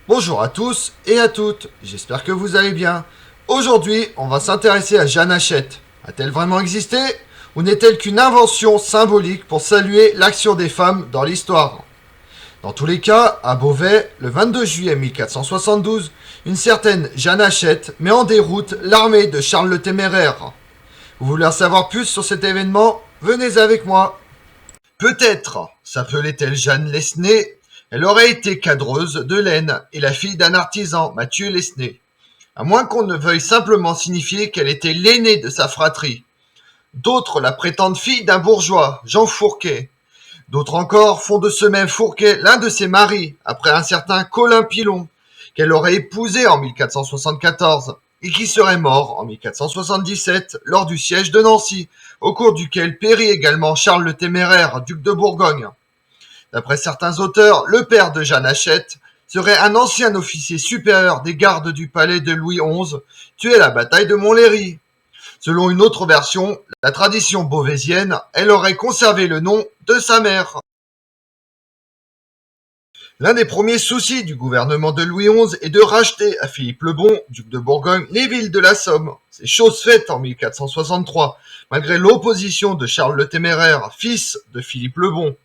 Bonjour à tous et à toutes, j'espère que vous allez bien. Aujourd'hui, on va s'intéresser à Jeanne Hachette. A-t-elle vraiment existé ou n'est-elle qu'une invention symbolique pour saluer l'action des femmes dans l'histoire? Dans tous les cas, à Beauvais, le 22 juillet 1472, une certaine Jeanne Hachette met en déroute l'armée de Charles le Téméraire. Vous voulez en savoir plus sur cet événement? Venez avec moi. Peut-être s'appelait-elle Jeanne Lesné. Elle aurait été cadreuse de laine et la fille d'un artisan, Mathieu Lesné. À moins qu'on ne veuille simplement signifier qu'elle était l'aînée de sa fratrie. D'autres la prétendent fille d'un bourgeois, Jean Fourquet. D'autres encore font de ce même Fourquet l'un de ses maris, après un certain Colin Pilon, qu'elle aurait épousé en 1474 et qui serait mort en 1477 lors du siège de Nancy, au cours duquel périt également Charles le Téméraire, duc de Bourgogne. D'après certains auteurs, le père de Jeanne Hachette serait un ancien officier supérieur des gardes du palais de Louis XI, tué à la bataille de Montlhéry. Selon une autre version, la tradition beauvaisienne, elle aurait conservé le nom de sa mère. L'un des premiers soucis du gouvernement de Louis XI est de racheter à Philippe le Bon, duc de Bourgogne, les villes de la Somme. C'est chose faite en 1463, malgré l'opposition de Charles le Téméraire, fils de Philippe le Bon.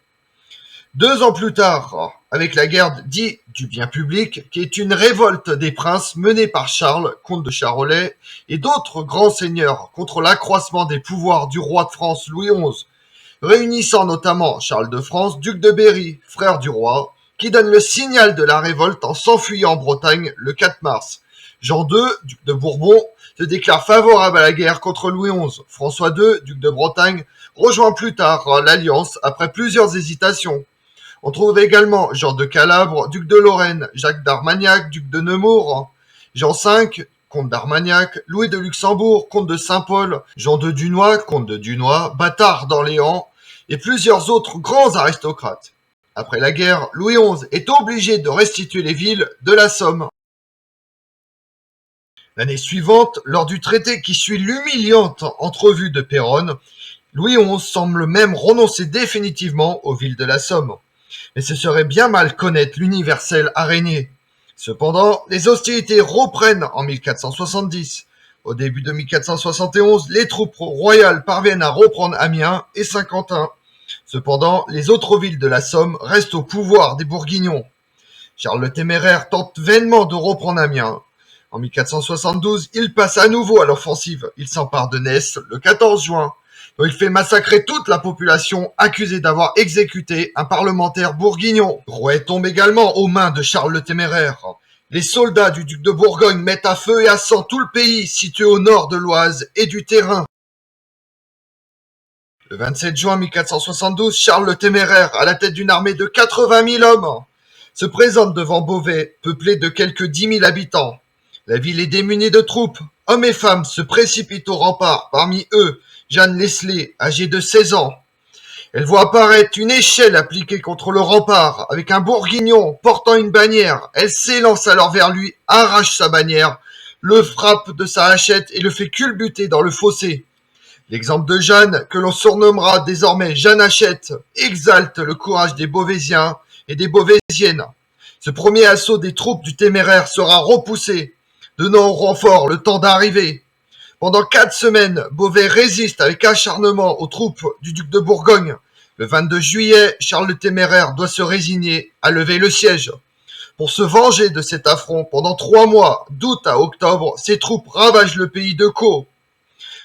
2 ans plus tard, avec la guerre dite du bien public, qui est une révolte des princes menée par Charles, comte de Charolais, et d'autres grands seigneurs contre l'accroissement des pouvoirs du roi de France Louis XI, réunissant notamment Charles de France, duc de Berry, frère du roi, qui donne le signal de la révolte en s'enfuyant en Bretagne le 4 mars. Jean II, duc de Bourbon, se déclare favorable à la guerre contre Louis XI. François II, duc de Bretagne, rejoint plus tard l'alliance après plusieurs hésitations. On trouve également Jean de Calabre, duc de Lorraine, Jacques d'Armagnac, duc de Nemours, Jean V, comte d'Armagnac, Louis de Luxembourg, comte de Saint-Paul, Jean de Dunois, comte de Dunois, Bâtard d'Orléans, et plusieurs autres grands aristocrates. Après la guerre, Louis XI est obligé de restituer les villes de la Somme. L'année suivante, lors du traité qui suit l'humiliante entrevue de Péronne, Louis XI semble même renoncer définitivement aux villes de la Somme. Mais ce serait bien mal connaître l'universelle araignée. Cependant, les hostilités reprennent en 1470. Au début de 1471, les troupes royales parviennent à reprendre Amiens et Saint-Quentin. Cependant, les autres villes de la Somme restent au pouvoir des Bourguignons. Charles le Téméraire tente vainement de reprendre Amiens. En 1472, il passe à nouveau à l'offensive. Il s'empare de Ness le 14 juin. Dont il fait massacrer toute la population accusée d'avoir exécuté un parlementaire bourguignon. Rouet tombe également aux mains de Charles le Téméraire. Les soldats du duc de Bourgogne mettent à feu et à sang tout le pays situé au nord de l'Oise et du Terrain. Le 27 juin 1472, Charles le Téméraire, à la tête d'une armée de 80 000 hommes, se présente devant Beauvais, peuplé de quelques 10 000 habitants. La ville est démunie de troupes. Hommes et femmes se précipitent au rempart, parmi eux Jeanne Lesné, âgée de 16 ans. Elle voit apparaître une échelle appliquée contre le rempart, avec un bourguignon portant une bannière. Elle s'élance alors vers lui, arrache sa bannière, le frappe de sa hachette et le fait culbuter dans le fossé. L'exemple de Jeanne, que l'on surnommera désormais Jeanne Hachette, exalte le courage des Beauvaisiens et des Beauvaisiennes. Ce premier assaut des troupes du Téméraire sera repoussé, donnant au renfort le temps d'arriver. Pendant 4 semaines, Beauvais résiste avec acharnement aux troupes du duc de Bourgogne. Le 22 juillet, Charles le Téméraire doit se résigner à lever le siège. Pour se venger de cet affront, pendant 3 mois, d'août à octobre, ses troupes ravagent le pays de Caux.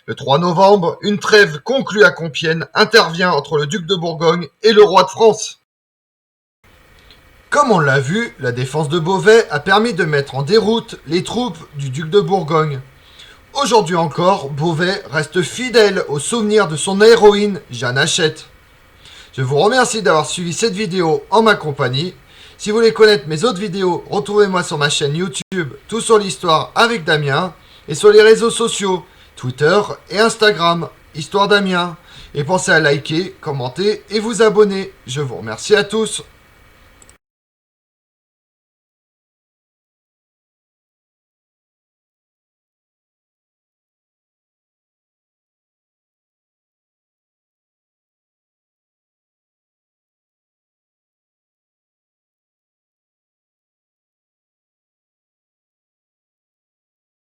Le 3 novembre, une trêve conclue à Compiègne intervient entre le duc de Bourgogne et le roi de France. Comme on l'a vu, la défense de Beauvais a permis de mettre en déroute les troupes du duc de Bourgogne. Aujourd'hui encore, Beauvais reste fidèle au souvenir de son héroïne, Jeanne Hachette. Je vous remercie d'avoir suivi cette vidéo en ma compagnie. Si vous voulez connaître mes autres vidéos, retrouvez-moi sur ma chaîne YouTube Tout sur l'Histoire avec Damien et sur les réseaux sociaux Twitter et Instagram, Histoire Damien. Et pensez à liker, commenter et vous abonner. Je vous remercie à tous.